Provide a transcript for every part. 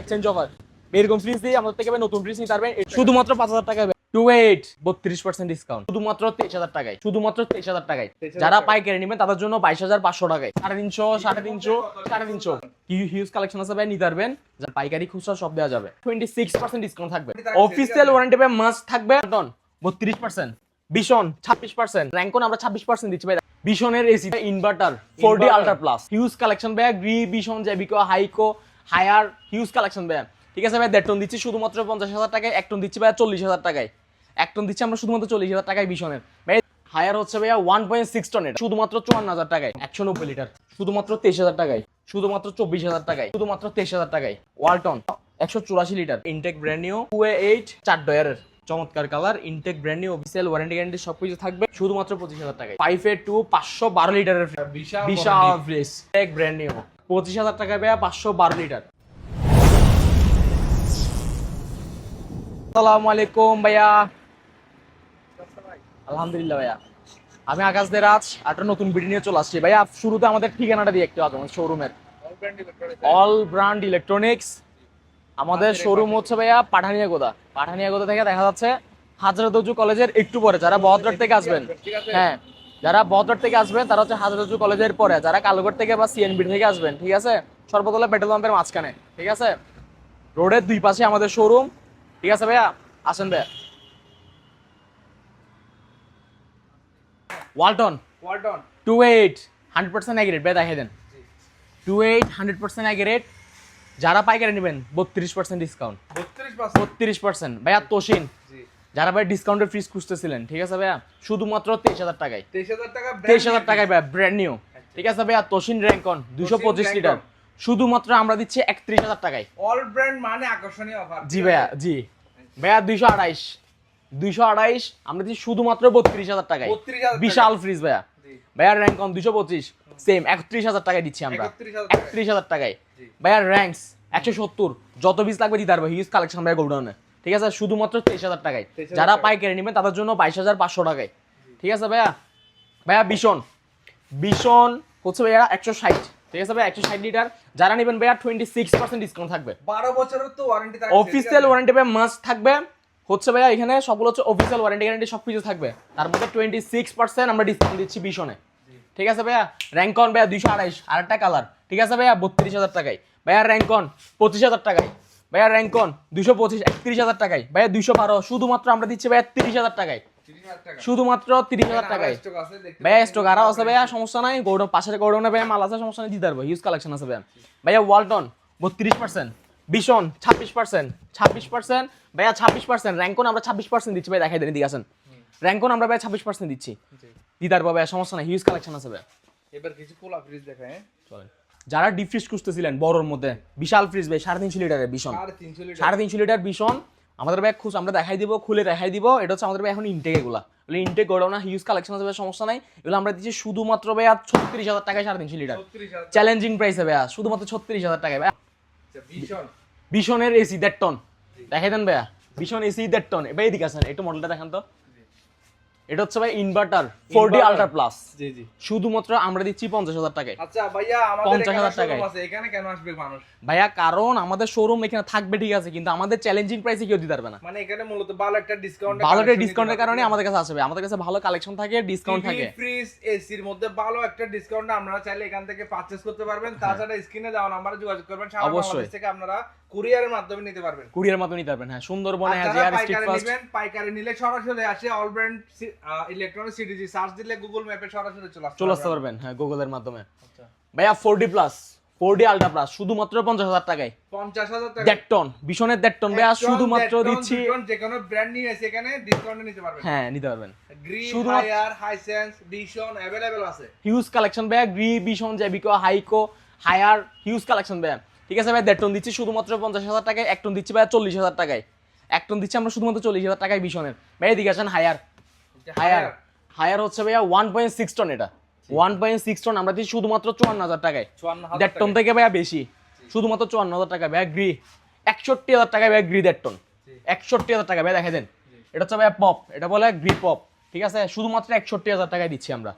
Exchange offer. এরকম fridge দিয়ে আমাদের থেকে নতুন ফ্রিজ নিতে পারবেন শুধুমাত্র 5000 টাকায়। 28 32% ডিসকাউন্ট শুধুমাত্র 23000 টাকায়, শুধুমাত্র 23000 টাকায়। যারা পাইকারি নেবেন তাদের জন্য 22500 টাকায়, 350 350 হিউজ কালেকশন আছে ভাই, নিতে পারবেন। যারা পাইকারি খুচরা সব দেওয়া যাবে। 26% ডিসকাউন্ট থাকবে। অফিসিয়াল ওয়ারেন্টি ভাই মাস্ট থাকবে। 32%, বিশন 26%, র‍্যাঙ্কন আমরা 26% দিচ্ছি ভাই। বিশনের AC inverter 4D ultra plus huge collection ভাই। গ্রি, বিশন, জেবিকো, হাইকো, হায়ার হিউজ কালেকশন ভাই। ঠিক আছে ভাই, 1.5 টন দিচ্ছি শুধুমাত্র 50000 টাকায়। 1 টন দিচ্ছি ভাই 40000 টাকায়। 1 টন দিচ্ছি আমরা শুধুমাত্র 40000 টাকায় বিশনের ভাই। হায়ার হচ্ছে ভাইয়া 1.6 টন, এটা শুধুমাত্র 54000 টাকায়। 190 লিটার শুধুমাত্র 23000 টাকায়, শুধুমাত্র 24000 টাকায়, শুধুমাত্র 23000 টাকায়। Walton 184 litre intact brand new 2A8 4 ডয়ারের চমৎকার colour. Intact brand new, official warranty guarantee সবকিছু থাকবে শুধুমাত্র 25000 টাকায়। 5A2 512 লিটারের বিশাল ফ্রিজ ইনটেক ব্র্যান্ড নিউ 25000 টাকায় ভাইয়া 512 লিটার। আসসালামু আলাইকুম ভাইয়া। আলহামদুলিল্লাহ ভাইয়া, আমি আকাশ দেরাজ একটা নতুন ভিডিও নিয়ে চলে আসছি ভাইয়া। শুরুতে আমাদের ঠিকানাটা দিয়ে একটু আগে শোরুমের। অল ব্র্যান্ড ইলেকট্রনিক্স আমাদের শোরুম হচ্ছে ভাইয়া পাঠানিয়াগোদা। পাঠানিয়াগোদা থেকে দেখা যাচ্ছে হাজরতজু কলেজের একটু পরে। যারা বহদ্দার থেকে আসবেন, হ্যাঁ যারা বহদ্দার থেকে আসবেন তারা হচ্ছে হাজরতজু কলেজের পরে। যারা কালুগড় থেকে বা সিএনবি থেকে আসবেন, ঠিক আছে, সর্বতলা পেট্রোল পাম্পের মাঝখানে, ঠিক আছে, রোডের দুই পাশে আমাদের শোরুম। ঠিক আছে ভাইয়া, আসেন ভাইয়া। ওয়ালটন 28 100% অ্যাকুরেট ভাই, দেখাই দেন। 28 100% অ্যাকুরেট। যারা পাইকারি নেবেন 32% ডিসকাউন্ট। 32% ভাইয়া। তোশিন যারা ভাই ডিসকাউন্টের ফ্রিজ খুঁজতেছিলেন, ঠিক আছে ভাইয়া, শুধুমাত্র 23000 টাকায়। 23000 টাকায় ভাইয়া, ব্র্যান্ড নিউ। ঠিক আছে ভাইয়া। তোশিন র‍্যাঙ্কন 225 লিটার শুধুমাত্র আমরা দিচ্ছি 31000 টাকায়। অল ব্র্যান্ড মানে আকর্ষণীয় অফার। জি ভাইয়া, জি ভাইয়া। 228 আমরা দিচ্ছি শুধুমাত্র 32000 টাকায়। বিশাল ফ্রিজ ভাইয়া। ভাইয়া র‍্যাঙ্কন 225 সেম 31000 টাকায় দিচ্ছি আমরা। 31000 টাকায় ভাইয়া। র‍্যাঙ্কস 170 যত পিস লাগবে দিতে পারবো। হিউজ কালেকশন ভাইয়া গোডাউনে। ঠিক আছে, শুধুমাত্র 23000 টাকায়। যারা পাইকারি নেবেন তাদের জন্য 22500 টাকায়। ঠিক আছে ভাইয়া। ভাইয়া বিশন হচ্ছে ভাইয়া 160। ঠিক আছে ভাইয়া, 160 লিটার। যারা নেবেন ভাইয়া 26% ডিসকাউন্ট থাকবে। 12 বছরের তো ওয়ারেন্টি থাকবে। অফিসিয়াল ওয়ারেন্টি ভাই মাস্ট থাকবে। হচ্ছে ভাইয়া এখানে সবগুলো হচ্ছে অফিসিয়াল ওয়ারেন্টি গ্যারান্টি সবকিছু থাকবে। তার মধ্যে 26% আমরা ডিসকাউন্ট দিচ্ছি বিশনে। ঠিক আছে ভাইয়া। র‍্যাঙ্কন ভাইয়া 228 আরেকটা কালার। ঠিক আছে ভাইয়া, 32000 টাকায়। ভাইয়া র‍্যাঙ্কন 25000 টাকায়। ভাইয়া র‍্যাঙ্কন 225 31000 টাকায়। ভাইয়া 212 শুধুমাত্র আমরা দিচ্ছি ভাইয়া 30000 টাকায়। শুধুমাত্র 30000 টাকায় ভাইয়া। স্টক আরো আছে ভাইয়া, সমস্যা নাই। গোডাউন পাশের গোডাউনে ভাইয়া মাল আছে, সমস্যা নাই, দিতে পারবো। হিউজ কালেকশন আছে ভাইয়া। ভাইয়া ওয়ালটন 32%, বিশন 26% ভাইয়া। 26% র‍্যাঙ্কন আমরা 26% দিচ্ছি ভাই। দেখাই দেন, এদিকে আসেন। র‍্যাঙ্কন আমরা ভাই 26% দিচ্ছি, দিতে পারবো ভাইয়া, সমস্যা নাই। হিউজ কালেকশন আছে ভাইয়া। এবার কিছু কোলা ফ্রিজ দেখায়। চলেন। যারা ডিপ ফ্রিজ খুঁজতেছিলেন বড়র মধ্যে, বিশাল ফ্রিজ ভাই 350 লিটারের বিশন। 350 লিটার বিশন আমাদের ভাই আমরা দেখাই দিব, খুলে দেখাই দিব। এটা হচ্ছে আমাদের ভাই এখন ইনটেক। এগুলা ইনটেক গোডাউন, হিউজ কালেকশন আছে ভাই, সমস্যা নাই। এগুলো আমরা দিচ্ছি শুধুমাত্র ভাইয়া 36000 টাকায়। 350 লিটার চ্যালেঞ্জিং প্রাইসে ভাইয়া, শুধুমাত্র 36000 টাকায় ভাইয়া। বিশনের এসি 1.5 টন দেখাই দেন ভাইয়া। Vision AC 1.5 ton. ভাই এদিকে আসেন, একটু মডেলটা দেখান তো। এটা হচ্ছে ভাই ইনভার্টার 4D আলট্রা প্লাস। জি জি, শুধুমাত্র আমরা দিচ্ছি 50000 টাকায়। আচ্ছা ভাইয়া, আমাদের এখানে শোরুম আছে, এখানে কেন আসবে মানুষ ভাইয়া? কারণ আমাদের শোরুম এখানে থাকবে, ঠিক আছে, কিন্তু আমাদের চ্যালেঞ্জিং প্রাইসে কেউ দিতে পারবে না। মানে এখানে মূলত ভালো একটা ডিসকাউন্ট, ভালো একটা ডিসকাউন্টের কারণে আমাদের কাছে আসবে। আমাদের কাছে ভালো কালেকশন থাকে, ডিসকাউন্ট থাকে। ফ্রিজ এসির মধ্যে ভালো একটা ডিসকাউন্ট আপনারা চাইলে এখান থেকে পারচেজ করতে পারবেন। তাছাড়া স্ক্রিনে দেওয়া নম্বরে যোগাযোগ করবেন। সারা বাংলাদেশ থেকে আপনারা কুরিয়ারের মাধ্যমে নিতে পারবেন। কুরিয়ার মাধ্যমে নিতে পারবেন, হ্যাঁ। সুন্দরবনে হাজিয়ার স্ট্রিট ফাস্ট। পাইকারি নিলে সরাসরি আসে all brand electronics CDG search দিলে গুগল ম্যাপে সরাসরি চলে আসতে পারবেন, হ্যাঁ, গুগলের মাধ্যমে। আচ্ছা ভাইয়া 4D আলট্রা প্লাস শুধুমাত্র 50000 টাকায়। 50000 টাকা 1.5 টন বিশনের 1.5 টন ভাইয়া শুধুমাত্র দিচ্ছি। যে কোনো ব্র্যান্ড নিয়ে এসে এখানে ডিসকাউন্টে নিতে পারবেন। হ্যাঁ, নিতে পারবেন। Green, Haier, Hisense, Vision available আছে। হিউজ কালেকশন ভাইয়া। গ্রি, বিশন, জেবিকো, হাইকো, হায়ার হিউজ কালেকশন ভাইয়া। ঠিক আছে ভাই, 1.5 টন দিচ্ছি শুধুমাত্র 50000 টাকায়। 1 টন দিচ্ছি ভাইয়া 40000 টাকায়। 1 টন দিচ্ছি আমরা শুধুমাত্র 40000 টাকায় বিশনের। ভাই এদিকে আসেন। হায়ার হচ্ছে ভাইয়া 1.6 টন। এটা 1.6 টন আমরা দিচ্ছি শুধুমাত্র 54000 টাকায়। 1.5 টন থেকে ভাইয়া বেশি, শুধুমাত্র 54000 টাকা ভাইয়া। গ্রি 61000 টাকায় ভাইয়া। গ্রি 1.5 টন 61000 টাকা ভাইয়া। দেখাই দেন, এটা হচ্ছে ভাইয়া পপ, এটা বলে গ্রি পপ। ঠিক আছে, শুধুমাত্র 61000 টাকায় দিচ্ছি আমরা।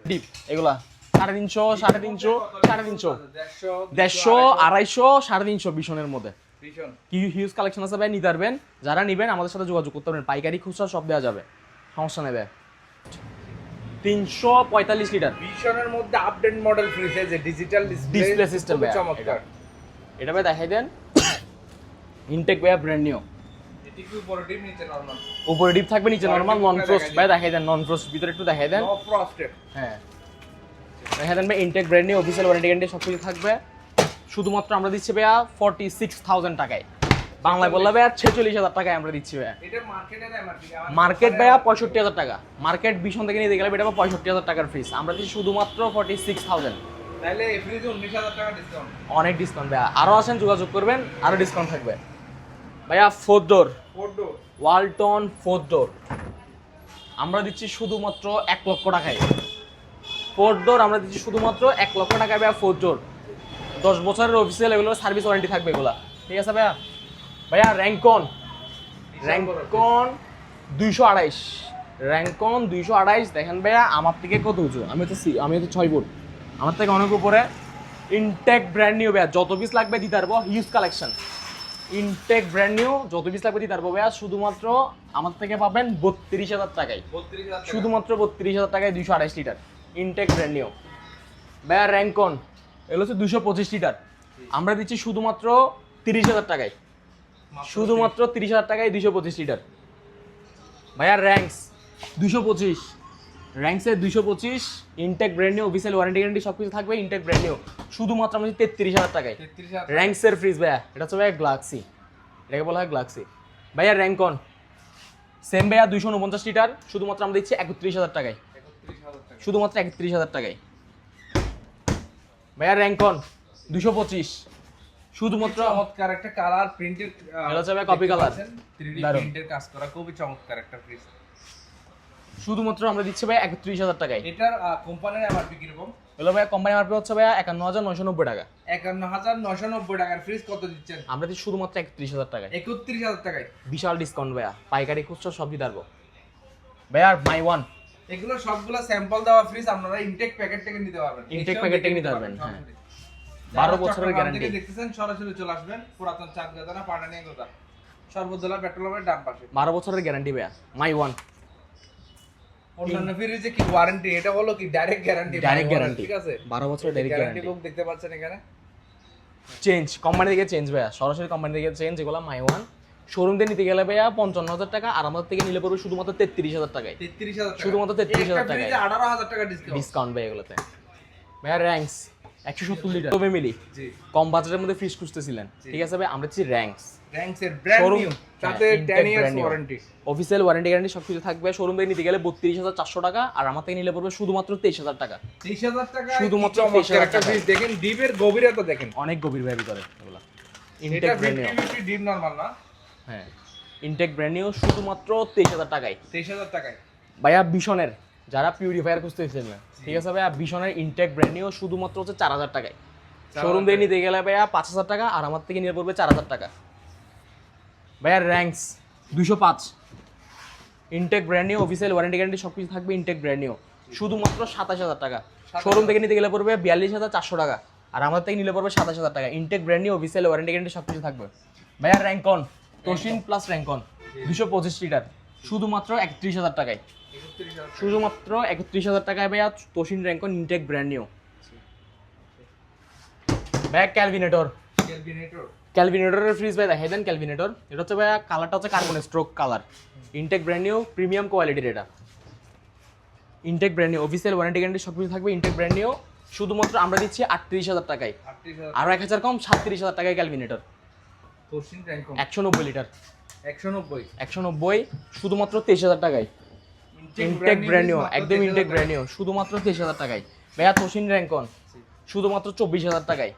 ডিপ এগুলা 350, 350, 350, 150, 250, 350 ভীষণের মধ্যে ভীষণ কি হিউজ কালেকশন আছে ভাই, নিতে পারবেন। যারা নিবেন আমাদের সাথে যোগাযোগ করতে পারবেন, পাইকারি খুচরা সব দেওয়া যাবে, সমস্যা নেবে। 345 লিটার ভীষণের মধ্যে আপডেট মডেল ফ্রিজ যে ডিজিটাল ডিসপ্লে সিস্টেম ভাই, চমৎকার। এটা ভাই দেখাই দেন। ইনটেক ভাই ব্র্যান্ড নিউ, এটি কি উপরে ডিপ নিচে নরমাল? উপরে ডিপ থাকবে, নিচে নরমাল। নন ফ্রস্ট দেখাই ভাই দেখাই দেন, নন ফ্রস্ট ভিতরে একটু দেখাই দেন। No frosted. হ্যাঁ দেখাই দেন ভাই, intact brand new, official warranty guarantee সব কিছু থাকবে। শুধুমাত্র আমরা দিচ্ছি ভাইয়া 46,000 টাকায়, বাংলায় বললে ভাইয়া 46,000 টাকায় আমরা দিচ্ছি ভাইয়া। এটা মার্কেটের এমআরপি, মার্কেট ভাইয়া 65,000 টাকা, মার্কেট ভীষণ থেকে নিতে গেলে এটা 65,000 টাকার ফ্রিজ, আমরা দিচ্ছি শুধুমাত্র 46,000। তাহলে এই ফ্রিজে 19,000 টাকা ডিসকাউন্ট। অনেক ডিসকাউন্ট ভাইয়া, আরও আসেন যোগাযোগ করবেন, আরও ডিসকাউন্ট থাকবে ভাইয়া। 4 ডোর ফোর ডোর ওয়ালটন 4 ডোর আমরা দিচ্ছি শুধুমাত্র 1 লক্ষ টাকায়। 4 ডোর আমরা দিচ্ছি শুধুমাত্র 1 লক্ষ টাকায় ভাইয়া। 4 ডোর 10 বছরের অফিসিয়াল, এগুলো সার্ভিস ওয়ারেন্টি থাকবে এগুলা, ঠিক আছে ভাইয়া। ভাইয়া র্যাঙ্কন 228, র্যাঙ্কন 228 দেখেন ভাইয়া, আমার থেকে কত উঁচু, আমি হচ্ছে 6 ফুট, আমার থেকে অনেক উপরে। ইনটেক ব্র্যান্ড নিউ ভাইয়া, যত পিস লাগবে দিতে পারবো, huge collection. Intact brand new যত পিস লাগবে দিতে পারবো ভাইয়া, শুধুমাত্র আমার থেকে পাবেন 32,000 টাকায়, 32,000 টাকা। শুধুমাত্র 32,000 টাকায় 228 লিটার ইনটেক ব্র্যান্ড নিউ ভাইয়া। র্যাঙ্কন এগুলো হচ্ছে 225 লিটার, আমরা দিচ্ছি শুধুমাত্র 30,000 টাকায়, শুধুমাত্র 30,000 টাকায় 225 লিটার ভাইয়া। র্যাঙ্কস 225, র্যাঙ্কসের 225 intact brand new, official warranty guarantee সব কিছু থাকবে। ইনটেক ব্র্যান্ড নিউ শুধুমাত্র আমরা 33,000 টাকায়। 33,000 র্যাঙ্কসের ফ্রিজ ভাইয়া, এটা হচ্ছে ভাইয়া গ্লাক্সি, এটাকে বলা হয় গ্লাক্সি ভাইয়া। র্যাঙ্কন সেম ভাইয়া 249 লিটার, শুধুমাত্র আমরা দিচ্ছি 31,000 টাকায়, 31,000 টাকা। শুধুমাত্র 31,000 টাকায় ভাইয়া। র্যাঙ্কন 225 শুধুমাত্র, চমৎকার একটা কালার প্রিন্টেড, এটা হচ্ছে ভাই কপি কালার, 3D দারুণ। প্রিন্টের কাজ করা, খুবই চমৎকার একটা ফ্রিজ। শুধুমাত্র আমরা দিচ্ছি ভাই 31,000 টাকায়। এটার কোম্পানির এমআরপি কিরকম? হলো ভাইয়া কোম্পানি মার্পে হচ্ছে ভাইয়া 51,990 টাকা, 51,990 টাকার ফ্রিজ কত দিচ্ছেন? আমরা দিচ্ছি শুধুমাত্র 31,000 টাকায়, 31,000 টাকায়। বিশাল ডিসকাউন্ট ভাইয়া, পাইকারি খুচরা সব দিতে পারবো ভাইয়া। মাই ওয়ান এগুলো সবগুলো স্যাম্পল দেওয়া ফ্রিজ, আপনারা ইনটেক প্যাকেট থেকে নিতে পারবেন। ইনটেক এসব প্যাকেট থেকে দেখে নিতে পারবেন, হ্যাঁ। সরাসরি। 12 যারা বছরের চট্টগ্রাম গ্যারান্টি। থেকে দেখতেছেন সরাসরি চলে আসবেন, পুরাতন চাঁদগাঁদা পাটানিয়া গোদা, সর্বদলা পেট্রোল পাম্পের ডান পাশে। 12 বছরের গ্যারান্টি ভাইয়া, মাই ওয়ান। অন্যান্য ফ্রিজে কি ওয়ারেন্টি, এটা হলো কি ডাইরেক্ট গ্যারান্টি। ডাইরেক্ট গ্যারান্টি, ঠিক আছে, 12 বছরের ডাইরেক্ট গ্যারান্টি গ্যারান্টি। বুক দেখতে পাচ্ছেন এখানে। চেঞ্জ কোম্পানি থেকে চেঞ্জ ভাইয়া, সরাসরি কোম্পানি থেকে চেঞ্জ, এগুলো মাই ওয়ান। শোরুম থেকে নিতে গেলে ভাইয়া 55,000 টাকা, আর আমাদের থেকে নিলে পড়বে শুধুমাত্র 33,000 টাকায়, 33,000 টাকা, শুধুমাত্র 33,000 একটা টাকায়। ফ্রিজে 18,000 টাকা ডিসকাউন্ট। ডিসকাউন্ট ভাই এগুলোতে ভাইয়া। র্যাঙ্কস 170 লিটার ফ্যামিলি, জি, কম বাজেটের মধ্যে ফ্রিজ খুঁজতেছিলেন, ঠিক আছে ভাই, আমরা দিচ্ছি র্যাঙ্কস র্যাঙ্কসের ব্র্যান্ড শোরুম, নিউ, সাথে হ্যাঁ, 10 Intec years brand new। Warranty. Official warranty guarantee সব কিছু থাকবে। শোরুম থেকে নিতে গেলে 32,400 টাকা, আর আমার থেকে নিলে পড়বে শুধুমাত্র 23,000 টাকা, 30,000 টাকা। শুধুমাত্র শুধুমাত্র 23,000 একটা টাকা। ফ্রিজ দেখেন, ডিপের গভীরতা দেখেন। অনেক গভীর ভাই ভিতরে এগুলো। এটা intact brand new, 50 deep normal না, হ্যাঁ, ইনটেক ব্র্যান্ড নিউ শুধুমাত্র 23,000 টাকায় 23,000 টাকায়। ভাইয়া। বিশনের যারা পিউরিফায়ার খুঁজতেছেন না, ঠিক আছে ভাইয়া, বিশনের ইনটেক ব্র্যান্ড নিউ শুধুমাত্র হচ্ছে 4,000 টাকায়। শোরুম থেকে নিতে গেলে ভাইয়া 5,000 টাকা, আর আমার থেকে নিয়ে পড়বে 4,000 টাকা ভাইয়া। Rangs 205 intact brand new, official warranty guarantee সব কিছু থাকবে। ইনটেক ব্র্যান্ড নিউ শুধুমাত্র 27,000 টাকা, শোরুম থেকে নিতে গেলে পড়বে 42,400 টাকা, আর আমাদের থেকে নিলে পড়বে 27,000 টাকা। Intact brand new, official warranty guarantee সব কিছু থাকবে ভাইয়া। র্যাঙ্কন তোশিন প্লাস র্যাঙ্কন 225 লিটার শুধুমাত্র 31,000 টাকায়, 31,000 শুধুমাত্র 31,000 টাকায় ভাইয়া। তোশিন র্যাঙ্কন ইনটেক ব্র্যান্ড নিউ ভাইয়া। Kelvinator, Kelvinator. ক্যালভিনেটরের ফ্রিজ ভাই দেখাই দেন। ক্যালভিনেটর এটা হচ্ছে ভাইয়া, কালারটা হচ্ছে carbon stroke colour, intact brand new, premium কোয়ালিটির এটা। Intact brand new, official warranty guarantee সব কিছু থাকবে। ইনটেক ব্র্যান্ড নিউ শুধুমাত্র আমরা দিচ্ছি 38,000 টাকায়, 38,000। আরও 1,000 কম, 37,000 টাকায় ক্যালভিনেটর। তোশিন র্যাঙ্কন 190 লিটার, 190। 190 শুধুমাত্র 23,000 টাকায়। ইনটেক ব্র্যান্ড নিউ, একদম ইনটেক ব্র্যান্ড নিউ শুধুমাত্র 23,000 টাকায় ভাইয়া। তোশিন র্যাঙ্কন শুধুমাত্র 24,000 টাকায়,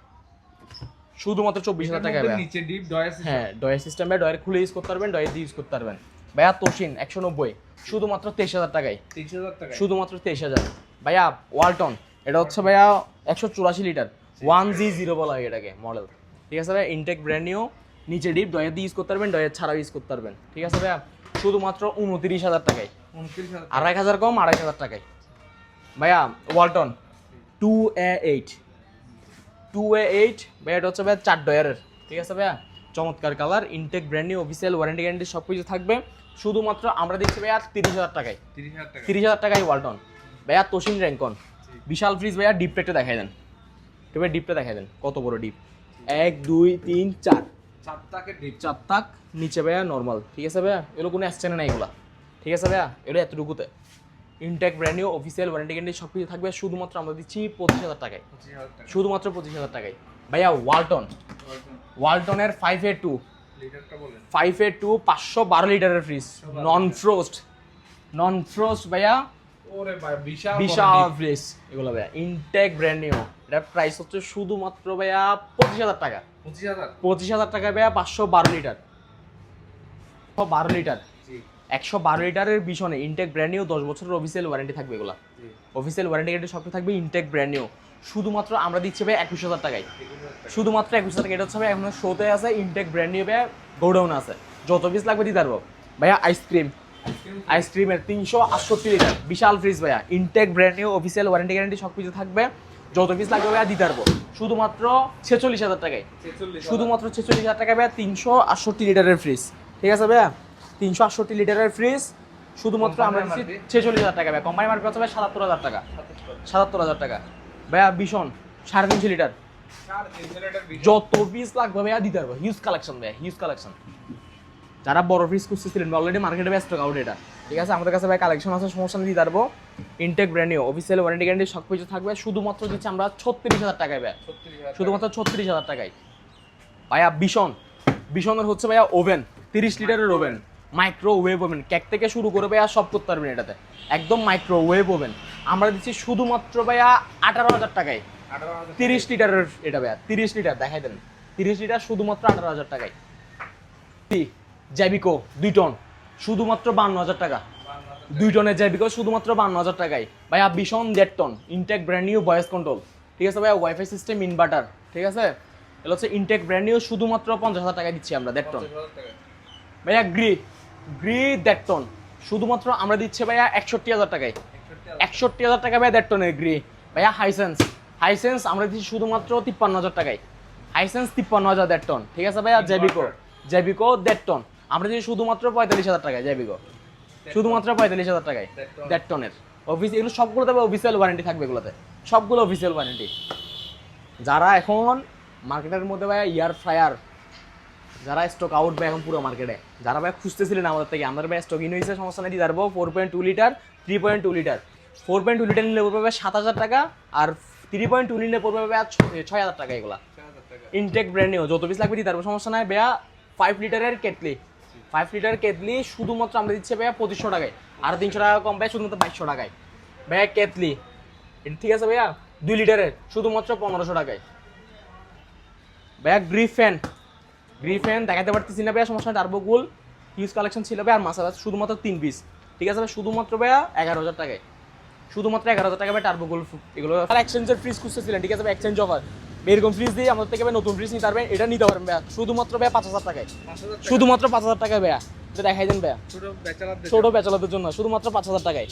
শুধুমাত্র 24,000 টাকায় ভাইয়া। নিচে ডিপ ডয়ার সিস্টেম, হ্যাঁ, ডয়ের সিস্টেমে ডয়ের খুলে ইউজ করতে পারবেন, ডয়ের দিয়ে ইউজ করতে পারবেন ভাইয়া। তোশিন 190 শুধুমাত্র 23,000 টাকায়, 30,000 টাকা। শুধুমাত্র 23,000 ভাইয়া। ওয়ালটন এটা হচ্ছে ভাইয়া 184 লিটার, 1G0 বলা হয় এটাকে মডেল, ঠিক আছে ভাইয়া। ইনটেক ব্র্যান্ড নিউ, নিচে ডিপ, ডয়ের দিয়ে ইউজ করতে পারবেন, ডয়ের ছাড়াও ইউজ করতে পারবেন, ঠিক আছে ভাইয়া। শুধুমাত্র 29,000 টাকায়, 29,000 আর 1,000 কম, 2,500 টাকায় ভাইয়া। ওয়ালটন 2A8 2A8 ভাইয়া, এটা হচ্ছে ভাইয়া 4 ডয়ারের, ঠিক আছে ভাইয়া, চমৎকার colour, intact brand new, official warranty guarantee সব কিছু থাকবে। শুধুমাত্র আমরা দিচ্ছি ভাইয়া 30,000 টাকায়, 30,000 টাকায় ওয়ালটন ভাইয়া। তোশিন র্যাঙ্কন বিশাল ফ্রিজ ভাইয়া, ডিপটা দেখাই দেন, তবে ডিপটা দেখাই দেন, কত বড় ডিপ, 1 2 3 4 4 তাক নিচে ভাইয়া নর্মাল, ঠিক আছে ভাইয়া, এগুলো কোনো অ্যাক্সচেঞ্জ নাই এগুলা, ঠিক আছে ভাইয়া, এগুলো এতটুকুতে intact brand new, official warranty guarantee সব কিছু থাকবে। শুধুমাত্র আমরা দিচ্ছি 25,000 টাকায়, শুধুমাত্র 25,000 টাকায় ভাইয়া। ওয়ালটনের 5A2 512 লিটারের ফ্রিজ, নন ফ্রোস্ট ভাইয়া, বিশাল ফ্রিজ এগুলো ভাইয়া, ইনটেক ব্র্যান্ড নিউ। এটার প্রাইস হচ্ছে শুধুমাত্র ভাইয়া 25,000 টাকা, 25,000 টাকায় ভাইয়া। 512 লিটার, 112 লিটারের বিশনে ইনটেক ব্র্যান্ড নিউ, 10 বছরের অফিসিয়াল ওয়ারেন্টি থাকবে এগুলা, অফিসিয়াল ওয়ারেন্টি গ্যারান্টি সব থাকবে, ইনটেক ব্র্যান্ড নিউ। শুধুমাত্র আমরা দিচ্ছি ভাই 21,000 টাকায়, শুধুমাত্র 21,000 টাকা। এটা হচ্ছে ভাই এখন শোতে আছে, ইনটেক ব্র্যান্ড নিউ ভাইয়া, গোডাউন আছে, যত পিস লাগবে দিতে পারবো ভাইয়া। আইসক্রিমের 368 লিটার বিশাল ফ্রিজ ভাইয়া, intact brand new, official warranty guarantee সব কিছু থাকবে, যত পিস লাগবে ভাইয়া দিতে পারবো শুধুমাত্র 46,000 টাকায়, শুধুমাত্র 46,000 টাকায় ভাইয়া। 368 লিটারের ফ্রিজ, ঠিক আছে ভাইয়া, 368 লিটারের ফ্রিজ শুধুমাত্র আমরা দিচ্ছি 46,000 টাকা ভাইয়া। কোম্পানি মার্কেট হচ্ছে ভাই 77,000 টাকা, 77,000 টাকা ভাইয়া। ভীষণ 3.5 লিটার, যত পিস লাগবে ভাইয়া দিতে পারবো, হিউজ কালেকশন ভাইয়া, হিউজ কালেকশন। যারা বড় ফ্রিজ খুঁজতেছিলেন অলরেডি মার্কেটে ব্যস্ত আউট এটা, ঠিক আছে, আমাদের কাছে ভাই কালেকশন আছে, সমস্যা নেই, দিতে পারবো। Intact brand new, official warranty guarantee সব কিছু থাকবে। শুধুমাত্র দিচ্ছি আমরা 36,000 টাকায় ভাইয়া, শুধুমাত্র 36,000 টাকায় ভাইয়া। ভীষণের হচ্ছে ভাইয়া ওভেন, 30 লিটারের ওভেন, মাইক্রোওয়েভ ওভেন, কেক থেকে শুরু করে ভাইয়া সব করতে পারবেন এটাতে, একদম মাইক্রোওয়েভ ওভেন। আমরা দিচ্ছি শুধুমাত্র ভাইয়া 18,000 টাকায়, 30 লিটারের এটা ভাইয়া, 30 লিটার দেখাই দেন, 30 লিটার শুধুমাত্র 18,000 টাকায়। জ্যাবিকো 2 টন শুধুমাত্র 52,000 টাকা, 2 টনের জ্যাবিকো শুধুমাত্র 52,000 টাকায় ভাইয়া। Vision 1.5 ton, intact brand new, voice control, ঠিক আছে ভাইয়া, ওয়াইফাই সিস্টেম, ইনভার্টার, ঠিক আছে, এগুলো হচ্ছে ইনটেক ব্র্যান্ড নিউ, শুধুমাত্র 50,000 টাকায় দিচ্ছি আমরা 1.5 টন ভাইয়া। গ্রি 1.5 টন শুধুমাত্র আমরা দিচ্ছি ভাইয়া 61,000 টাকায়, 61,000 টাকা ভাইয়া 1.5 টনের গ্রি ভাইয়া। হাইসেন্স আমরা দিচ্ছি শুধুমাত্র 53,000 টাকায়, হাইসেন্স 53,000 1.5 টন, ঠিক আছে ভাইয়া। জ্যাবিকো 1.5 টন আমরা দিচ্ছি শুধুমাত্র 45,000 টাকায়, জ্যাবিকো শুধুমাত্র 45,000 টাকায় 1.5 টনের। অফিস এগুলো সবগুলো তবে অফিসিয়াল ওয়ারেন্টি থাকবে, এগুলোতে সবগুলো অফিসিয়াল ওয়ারেন্টি। যারা এখন মার্কেটের মধ্যে ভাইয়া এয়ার ফ্রায়ার, যারা স্টক আউট ভাই এখন পুরো মার্কেটে, যারা ভাই খুঁজতেছিলেন আমাদের থেকে, আমাদের ভাই স্টক ইন হয়েছে, সমস্যা নেই, দিতে পারবো। 4.2 লিটার, 3.2 লিটার, 4.2 লিটার নিলে পড়বে 7,000 টাকা, আর 3.2 নিলে পড়বে 6,000 টাকা। এগুলা ইনটেক ব্র্যান্ড নিউ, যত পিস লাগবে দিতে পারবো, সমস্যা নাই ভাইয়া। 5 লিটারের কেটলি, 5 লিটার কেটলি শুধুমাত্র আমরা দিচ্ছি ভাইয়া 2500 টাকায়, আর 300 টাকা কম ভাই, শুধুমাত্র 2200 টাকায় ভাইয়া কেটলি, এটা ঠিক আছে ভাইয়া। 2 লিটারের শুধুমাত্র 1500 টাকায় ভাইয়া। গ্রিফেন দেখাতে পারতেছি না ভাইয়া, সমস্যা, টার্বোকুল হিউজ কালেকশন ছিল ভাই। আর মাসালা শুধুমাত্র 3 পিস, ঠিক আছে ভাই, শুধুমাত্র ভাইয়া 11,000 টাকায়, শুধুমাত্র 11,000 টাকা ভাই। টার্বোকুল এগুলো এক্সচেঞ্জের ফ্রিজ খুঁজতেছিলেন, ঠিক আছে ভাই, এক্সচেঞ্জ অফার, এরকম ফ্রিজ দিয়ে আমাদের থেকে ভাই নতুন ফ্রিজ নিতে পারবেন, এটা নিতে পারবেন ভাইয়া শুধুমাত্র ভাইয়া 5,000 টাকায়, শুধুমাত্র 5,000 টাকায় ভাইয়া। এটা দেখাই দেন ভাইয়া, ছোট ব্যাচেলারদের জন্য শুধুমাত্র 5,000 টাকায়।